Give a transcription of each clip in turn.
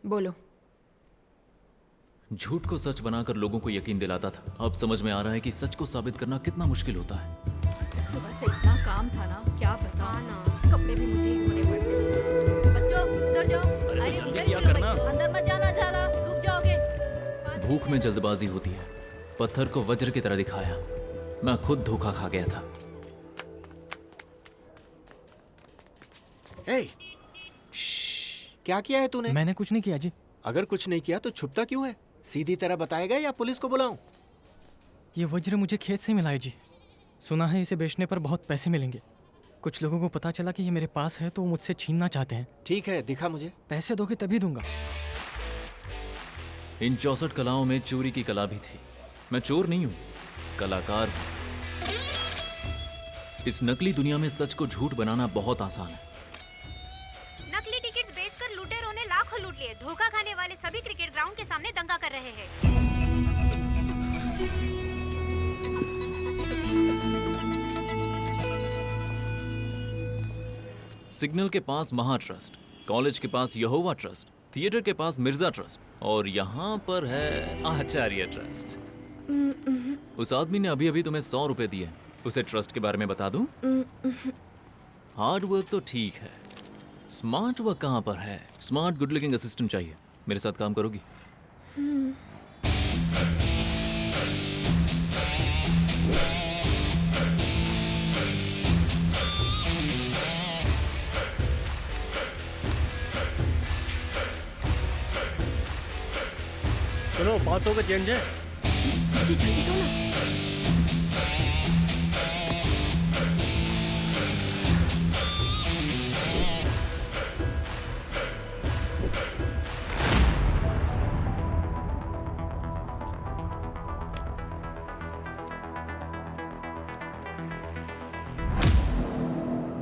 बोलो। झूठ को सच बनाकर लोगों को यकीन दिलाता था। अब समझ में आ रहा है कि सच को साबित करना कितना मुश्किल होता है। सुबह से इतना काम था ना, क्या बता ना, कपड़े भी मुझे ही धोने पड़ते थे। बच्चों इधर जाओ। अरे इधर क्या करना? अंदर मत जाना, ज्यादा रुक जाओगे। भूख में जल्दबाजी होती है। पत्थर को वज्र की तरह दिखाया। मैं खुद धोखा खा गया था। हे, क्या किया है तूने? मैंने कुछ नहीं किया जी। अगर कुछ नहीं किया तो छुपता क्यों है? सीधी तरह बताएगा या पुलिस को बुलाऊं? ये वज्र मुझे खेत से मिला है जी। सुना है इसे बेचने पर बहुत पैसे मिलेंगे। कुछ लोगों को पता चला कि ये मेरे पास है तो वो मुझसे छीनना चाहते हैं। ठीक है, दिखा मुझे। पैसे दोगे तभी दूंगा। इन 64 कलाओं में चोरी की कला भी थी। मैं चोर नहीं हूं, कलाकार हूं। इस नकली दुनिया में सच को झूठ बनाना बहुत आसान है। नकली टिकट्स बेचकर लुटेरों ने लाखों लूट लिए। धोखा खाने वाले सभी क्रिकेट ग्राउंड के सामने दंगा कर रहे हैं। सिग्नल के पास महा ट्रस्ट, कॉलेज के पास यहोवा ट्रस्ट, थिएटर के पास मिर्जा ट्रस्ट और यहाँ पर है आचार्य ट्रस्ट। उस आदमी ने अभी अभी तुम्हें 100 रुपए दिए। उसे ट्रस्ट के बारे में बता दूं? हार्ड वर्क तो ठीक है, स्मार्ट वर्क कहाँ पर है? स्मार्ट गुड लुकिंग असिस्टेंट चाहिए। मेरे साथ काम करोगी? सुनो, 500 का चेंज है। मुझे जल्दी दो ना।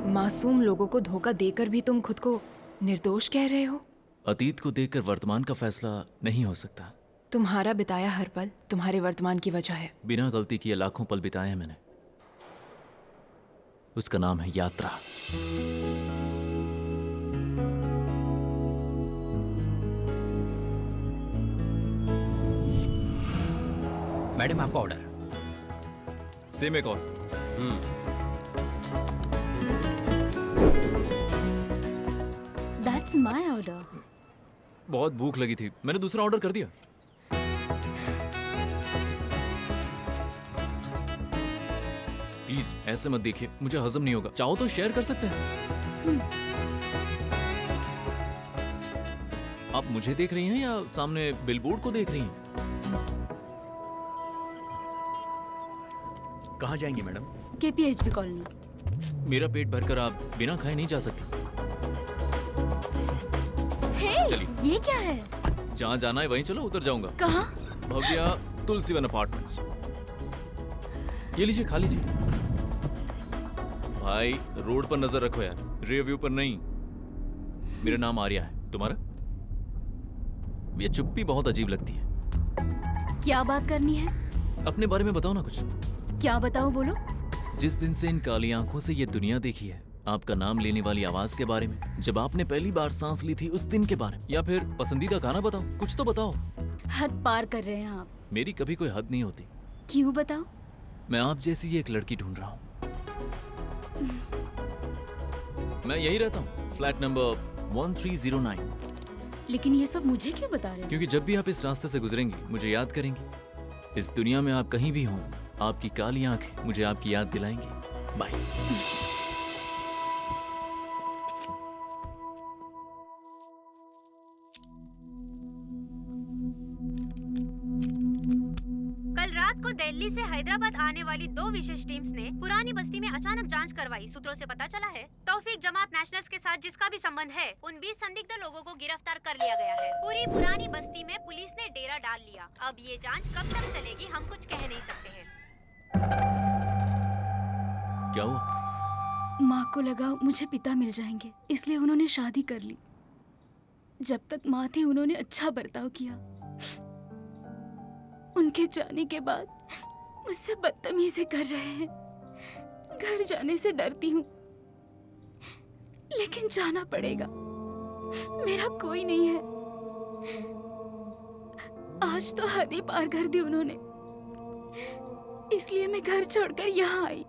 मासूम लोगों को धोखा देकर भी तुम खुद को निर्दोष कह रहे हो? अतीत को देखकर वर्तमान का फैसला नहीं हो सकता। तुम्हारा बिताया हर पल तुम्हारे वर्तमान की वजह है। बिना गलती किए लाखों पल बिताए हैं मैंने। उसका नाम है यात्रा। मैडम, आपका ऑर्डर। सेम एक और। That's my order. बहुत भूख लगी थी, मैंने दूसरा ऑर्डर कर दिया। प्लीज ऐसे मत देखिए, मुझे हजम नहीं होगा। चाहो तो शेयर कर सकते हैं। आप मुझे देख रही हैं या सामने बिलबोर्ड को देख रही हैं? कहाँ जाएंगी मैडम? KPHB colony. मेरा पेट भरकर आप बिना खाए नहीं जा सकते। चलिए। ये क्या है? जहाँ जाना है वहीं चलो, उतर जाऊंगा। कहाँ? भव्या तुलसीवन अपार्टमेंट्स। ये लीजिए, खा लीजिए। भाई रोड पर नजर रखो यार, रियर व्यू पर नहीं। मेरा नाम आर्या है, तुम्हारा? ये चुप्पी बहुत अजीब लगती है। क्या बात करनी है? अपने बारे में बताओ ना कुछ। क्या बताऊं, बोलो। जिस दिन से इन काली आंखों से ये दुनिया देखी है, आपका नाम लेने वाली आवाज के बारे में, जब आपने पहली बार सांस ली थी उस दिन के बारे में, या फिर पसंदीदा गाना बताओ, कुछ तो बताओ। हद पार कर रहे हैं आप। मेरी कभी कोई हद नहीं होती। क्यों, बताओ। मैं आप जैसी एक लड़की ढूंढ रहा हूँ। मैं यही रहता हूँ, फ्लैट नंबर 1309। लेकिन ये सब मुझे क्यों बता रहे हो? क्योंकि जब भी आप इस रास्ते से गुजरेंगी मुझे याद करेंगी। इस दुनिया में आप कहीं भी हों, आपकी काली आंखें मुझे आपकी याद दिलाएंगी। बाय। रात को दिल्ली से हैदराबाद आने वाली 2 विशेष टीम्स ने पुरानी बस्ती में अचानक जांच करवाई। सूत्रों से पता चला है तौफीक जमात नेशनल्स के साथ जिसका भी संबंध है, उन 20 संदिग्ध लोगों को गिरफ्तार कर लिया गया है। पूरी पुरानी बस्ती में पुलिस ने डेरा डाल लिया। अब ये जांच कब तक चलेगी हम कुछ कह नहीं सकते हैं। क्या हुआ? माँ को लगा मुझे पिता मिल जाएंगे, इसलिए उन्होंने शादी कर ली। जब तक माँ थी उन्होंने अच्छा बर्ताव किया। उनके जाने के बाद मुझसे बदतमीजी कर रहे हैं। घर जाने से डरती हूँ, लेकिन जाना पड़ेगा। मेरा कोई नहीं है, आज तो हद ही पार कर दी उन्होंने, इसलिए मैं घर छोड़कर यहाँ आई।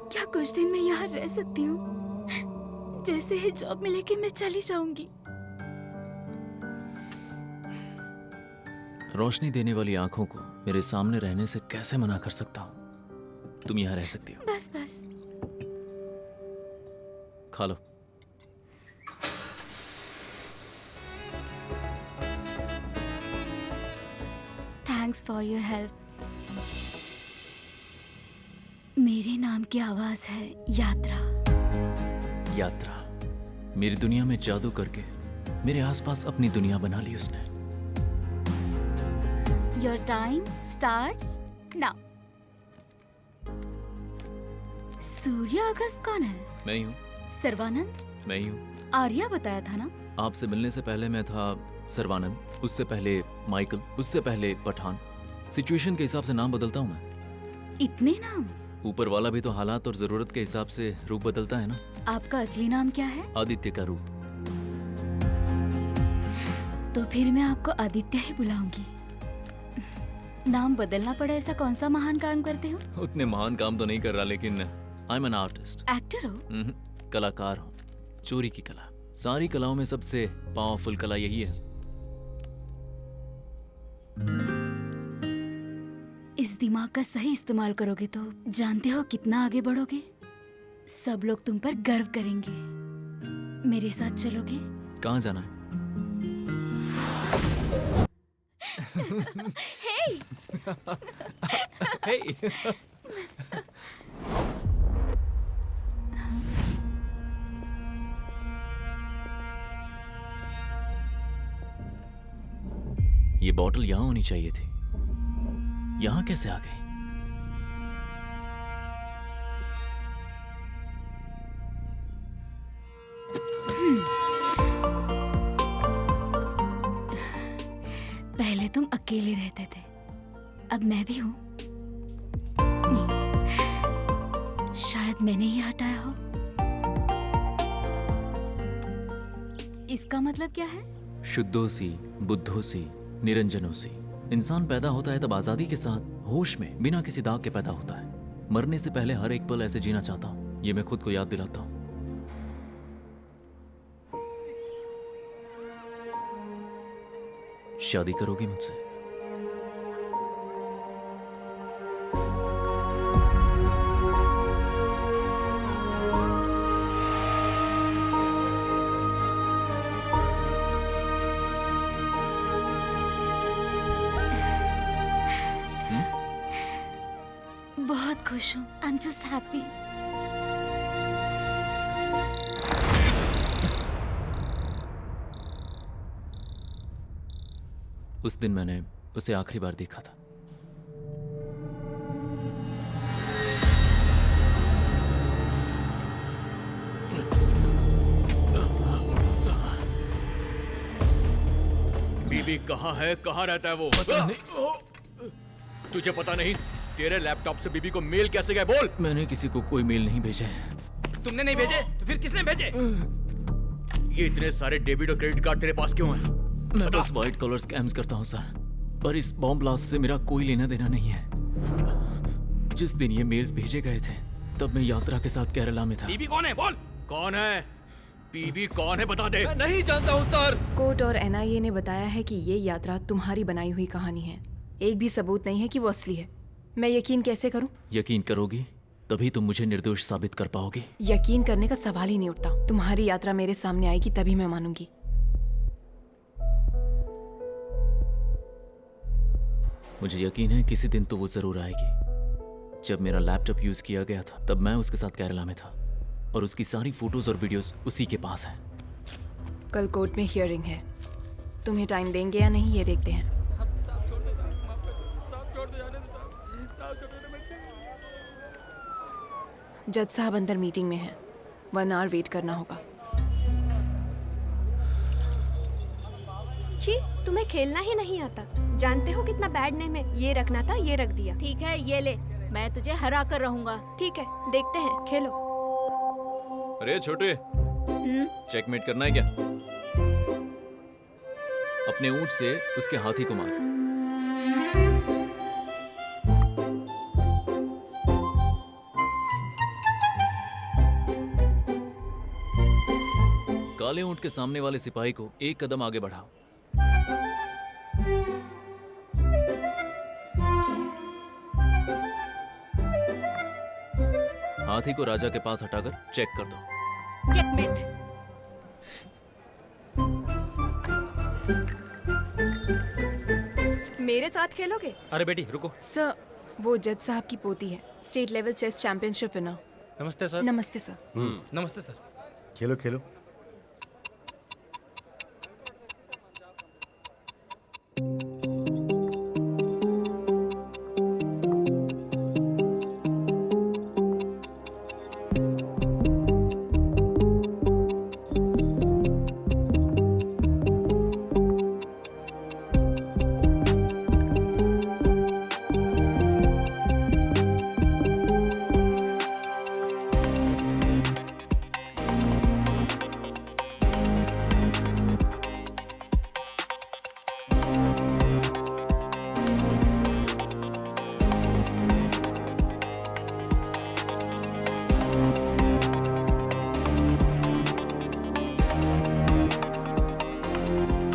क्या कुछ दिन मैं यहाँ रह सकती हूँ? जैसे ही जॉब मिलेगी मैं चली जाऊंगी। रोशनी देने वाली आंखों को मेरे सामने रहने से कैसे मना कर सकता हूँ? तुम यहाँ रह सकती हो। बस बस। खा लो। Thanks for your help. मेरे नाम की आवाज है यात्रा। यात्रा। मेरी दुनिया में जादू करके मेरे आसपास अपनी दुनिया बना ली उसने। Your time starts now. सूर्य अगस्त कौन है? मैं ही हूँ। सर्वानंद? मैं ही हूँ। आर्या बताया था ना? आपसे मिलने से पहले मैं था सर्वानंद, उससे पहले माइकल, उससे पहले पठान। सिचुएशन के हिसाब से नाम बदलता हूँ मैं। इतने नाम? ऊपर वाला भी तो हालात और जरूरत के हिसाब से रूप बदलता है ना। आपका असली नाम क्या है? आदित्य का रूप। तो फिर मैं आपको आदित्य ही बुलाऊंगी। नाम बदलना पड़ा ऐसा कौन सा महान काम करते हो? उतने महान काम तो नहीं कर रहा, लेकिन I am an artist. Actor हो? कलाकार हूँ। चोरी की कला। सारी कलाओं में सबसे पावरफुल कला यही है। इस दिमाग का सही इस्तेमाल करोगे तो जानते हो कितना आगे बढ़ोगे। सब लोग तुम पर गर्व करेंगे। मेरे साथ चलोगे? कहाँ जाना है? हे! ये बॉटल यहाँ होनी चाहिए थी। यहाँ कैसे आ गई? पहले तुम अकेले रहते थे, अब मैं भी हूँ। शायद मैंने ही हटाया हो। इसका मतलब क्या है? शुद्धोसी, बुद्धोसी, निरंजनोसी। इंसान पैदा होता है तब आजादी के साथ, होश में, बिना किसी दाग के पैदा होता है। मरने से पहले हर एक पल ऐसे जीना चाहता हूँ। ये मैं खुद को याद दिलाता हूँ। शादी करोगी मुझसे? बहुत खुश हूँ। I am just happy. उस दिन मैंने उसे आखिरी बार देखा था। बीबी कहाँ है? कहाँ रहता है वो? तुझे पता नहीं? तेरे लैपटॉप से बीबी को मेल कैसे गए? बोल। मैंने किसी को कोई मेल नहीं भेजा है। तुमने नहीं भेजे तो फिर किसने भेजे? ये इतने सारे डेबिट और क्रेडिट कार्ड तेरे पास क्यों हैं? मैं बस व्हाइट कॉलर स्कैम्स करता हूँ सर, पर इस बॉम्ब ब्लास्ट से मेरा कोई लेना देना नहीं है। जिस दिन ये मेल्स भेजे गए थे तब मैं यात्रा के साथ केरला में था। बीबी कौन है? बोल। कौन है? बीबी कौन है? बता दे। मैं नहीं जानता हूँ सर। कोर्ट और एनआईए ने बताया है कि ये यात्रा तुम्हारी बनाई हुई कहानी है। एक भी सबूत नहीं है कि वो असली है। मैं यकीन कैसे करूं? यकीन करोगी तभी तुम मुझे निर्दोष साबित कर पाओगे। यकीन करने का सवाल ही नहीं उठता। तुम्हारी यात्रा मेरे सामने आएगी तभी मैं मानूंगी। मुझे यकीन है किसी दिन तो वो जरूर आएगी। जब मेरा लैपटॉप यूज किया गया था तब मैं उसके साथ केरला में था और उसकी सारी फोटोज और वीडियोस उसी के पास हैं। कल कोर्ट में हियरिंग है। तुम्हें टाइम देंगे या नहीं ये देखते हैं। जज साहब अंदर मीटिंग में हैं। 1 आवर वेट करना होगा। छी, तुम्हें खेलना ही नहीं आता। जानते हो कितना बैड नेम है। ये रखना था, ये रख दिया। ठीक है, ये ले। मैं तुझे हरा कर रहूंगा। ठीक है, देखते हैं, खेलो। अरे छोटे, चेकमेट करना है क्या? अपने ऊंट से उसके हाथी को मार। काले ऊंट के सामने वाले सिपाही को एक कदम आगे बढ़ाओ। हाथी को राजा के पास हटाकर चेक कर दो। चेकमेट। मेरे साथ खेलोगे? अरे बेटी रुको। सर, वो जज साहब की पोती है, state level chess championship winner. नमस्ते सर। नमस्ते सर। नमस्ते सर। खेलो खेलो।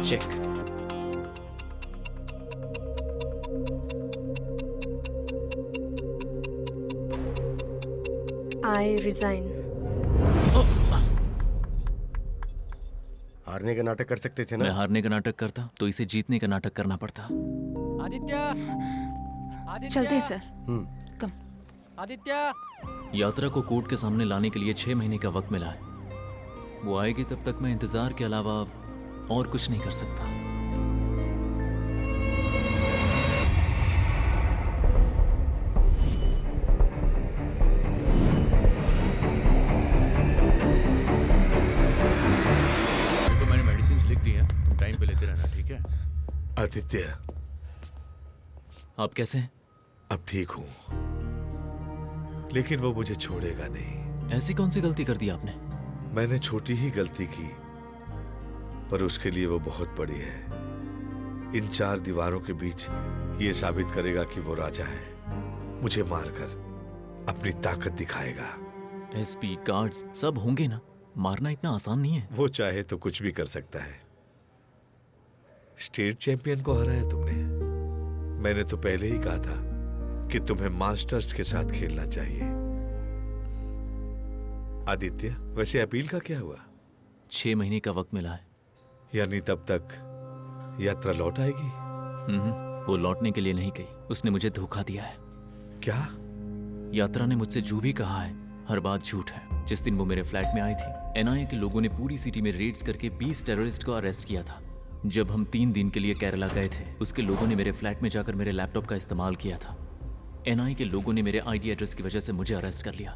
चेक। I resign. हारने का नाटक कर सकते थे मैं ना। हारने का नाटक करता तो इसे जीतने का नाटक करना पड़ता। आदित्य, चलते हैं सर। कम। आदित्य। यात्रा को कोर्ट के सामने लाने के लिए 6 महीने का वक्त मिला है। वो आएगी तब तक मैं इंतजार के अलावा और कुछ नहीं कर सकता। तो मैंने मेडिसिन लिख दी है, तुम टाइम पे लेते रहना, ठीक है? आदित्य, आप कैसे हैं? अब ठीक हूं, लेकिन वो मुझे छोड़ेगा नहीं। ऐसी कौन सी गलती कर दी आपने? मैंने छोटी ही गलती की, पर उसके लिए वो बहुत बड़ी है। इन 4 दीवारों के बीच ये साबित करेगा कि वो राजा है। मुझे मारकर अपनी ताकत दिखाएगा। एसपी, गार्ड्स सब होंगे ना? मारना इतना आसान नहीं है। वो चाहे तो कुछ भी कर सकता है। स्टेट चैंपियन को हराया तुमने। मैंने तो पहले ही कहा था कि तुम्हें मास्टर्स के साथ खेलना चाहिए। आदित्य, वैसे अपील का क्या हुआ? 6 महीने का वक्त मिला है। यानी तब तक यात्रा लौट आएगी? वो लौटने के लिए नहीं गई, उसने मुझे धोखा दिया है। क्या? यात्रा ने मुझसे जो भी कहा है हर बात झूठ है। जिस दिन वो मेरे फ्लैट में आई थी, एनआईए के लोगों ने पूरी सिटी में रेड्स करके 20 टेररिस्ट को अरेस्ट किया था। जब हम 3 दिन के लिए केरला गए थे, उसके लोगों ने मेरे फ्लैट में जाकर मेरे लैपटॉप का इस्तेमाल किया था। एनआईए के लोगों ने मेरे आईडी एड्रेस की वजह से मुझे अरेस्ट कर लिया।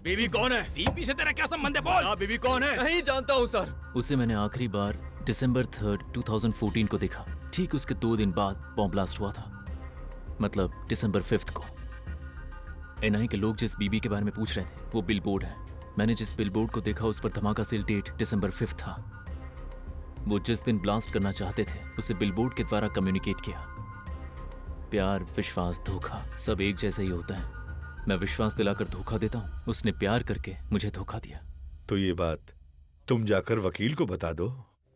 बीबी कौन है? बीबी से तेरा क्या संबंध है? बोल। बीबी कौन है? नहीं जानता हूँ सर। उसे मैंने आखिरी बार दिसंबर 3, 2014 को देखा। ठीक उसके 2 दिन बाद बॉम्ब ब्लास्ट हुआ था, मतलब दिसंबर 5 को। एनआईए के लोग जिस बीबी के बारे में पूछ रहे थे वो बिलबोर्ड है। मैंने जिस बिलबोर्ड को देखा उस पर धमाका सेल डेट दिसंबर 5 था। वो जिस दिन ब्लास्ट करना चाहते थे उसे बिलबोर्ड के द्वारा कम्युनिकेट किया। प्यार, विश्वास, धोखा सब एक जैसा ही होता है। मैं विश्वास दिलाकर धोखा देता हूँ, उसने प्यार करके मुझे धोखा दिया। तो ये बात तुम जाकर वकील को बता दो।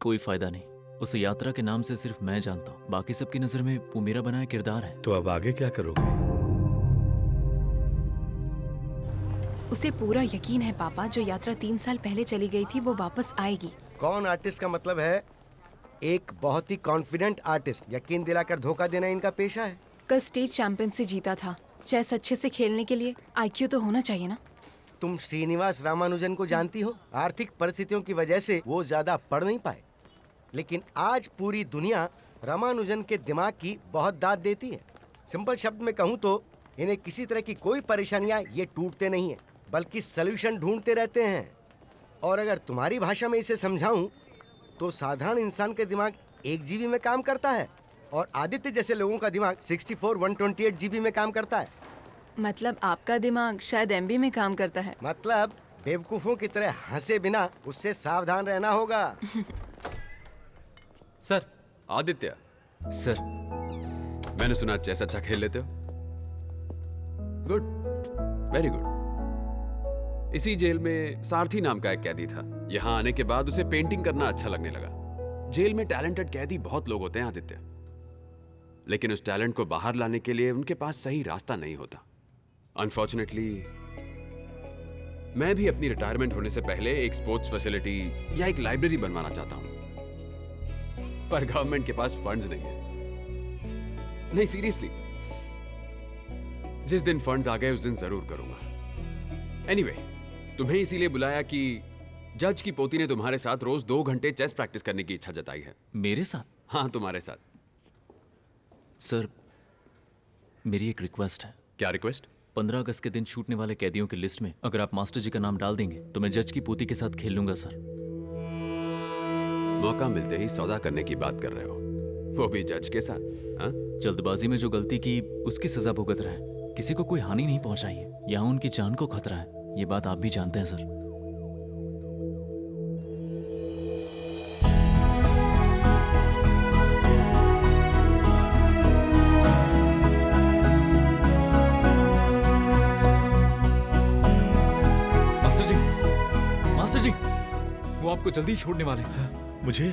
कोई फायदा नहीं, उसे यात्रा के नाम से सिर्फ मैं जानता हूँ। बाकी सबकी नजर में वो मेरा बनाया किरदार है। तो अब आगे क्या करोगे? उसे पूरा यकीन है पापा, जो यात्रा 3 साल पहले चली गई थी वो वापस आएगी। कौन आर्टिस्ट का मतलब है एक बहुत ही कॉन्फिडेंट आर्टिस्ट। यकीन दिलाकर धोखा देना इनका पेशा है। कल स्टेट चैंपियन से जीता था। चेस अच्छे से खेलने के लिए आईक्यू तो होना चाहिए ना। तुम श्रीनिवास रामानुजन को जानती हो? आर्थिक परिस्थितियों की वजह से वो ज्यादा पढ़ नहीं पाए, लेकिन आज पूरी दुनिया रामानुजन के दिमाग की बहुत दाद देती है। सिंपल शब्द में कहूँ तो इन्हें किसी तरह की कोई परेशानियां ये टूटते नहीं है, बल्कि सल्यूशन ढूंढते रहते हैं। और अगर तुम्हारी भाषा में इसे समझाऊं तो साधारण इंसान के दिमाग 1 GB में काम करता है और आदित्य जैसे लोगों का दिमाग 64 128 GB में काम करता है। मतलब आपका दिमाग शायद MB में काम करता है। मतलब बेवकूफों की तरह हंसे बिना उससे सावधान रहना होगा। सर। आदित्य। सर। मैंने सुना चेस अच्छा खेल लेते हो। Good, very good. इसी जेल में सारथी नाम का एक कैदी था। यहाँ आने के बाद उसे पेंटिंग करना अच्छा लगने लगा। जेल में टैलेंटेड कैदी बहुत लोग होते हैं आदित्य, लेकिन उस टैलेंट को बाहर लाने के लिए उनके पास सही रास्ता नहीं होता। अनफॉर्चुनेटली मैं भी अपनी रिटायरमेंट होने से पहले एक स्पोर्ट्स फैसिलिटी या एक लाइब्रेरी बनवाना चाहता हूं, पर गवर्नमेंट के पास फंड्स नहीं है। नहीं, सीरियसली, जिस दिन फंड्स आ गए उस दिन जरूर करूंगा। एनीवे, तुम्हें इसीलिए बुलाया कि जज की पोती ने तुम्हारे साथ रोज 2 घंटे चेस प्रैक्टिस करने की इच्छा जताई है। मेरे साथ? हाँ, तुम्हारे साथ। सर, मेरी एक रिक्वेस्ट है। क्या रिक्वेस्ट? 15 अगस्त के दिन छूटने वाले कैदियों की लिस्ट में अगर आप मास्टर जी का नाम डाल देंगे तो मैं जज की पोती के साथ खेल लूंगा सर। मौका मिलते ही सौदा करने की बात कर रहे हो, वो भी जज के साथ? हाँ? जल्दबाजी में जो गलती की उसकी सजा भुगत रहा है, किसी को कोई हानि नहीं पहुंचाई है। यहाँ उनकी जान को खतरा है, ये बात आप भी जानते हैं सर। मास्टर जी, वो आपको जल्दी छोड़ने वाले हैं। मुझे?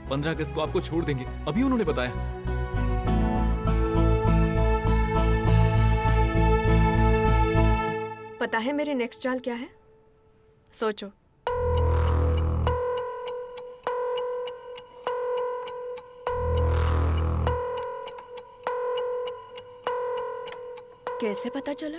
15 अगस्त को आपको छोड़ देंगे, अभी उन्होंने बताया। पता है मेरी नेक्स्ट चाल क्या है? सोचो। कैसे पता चला?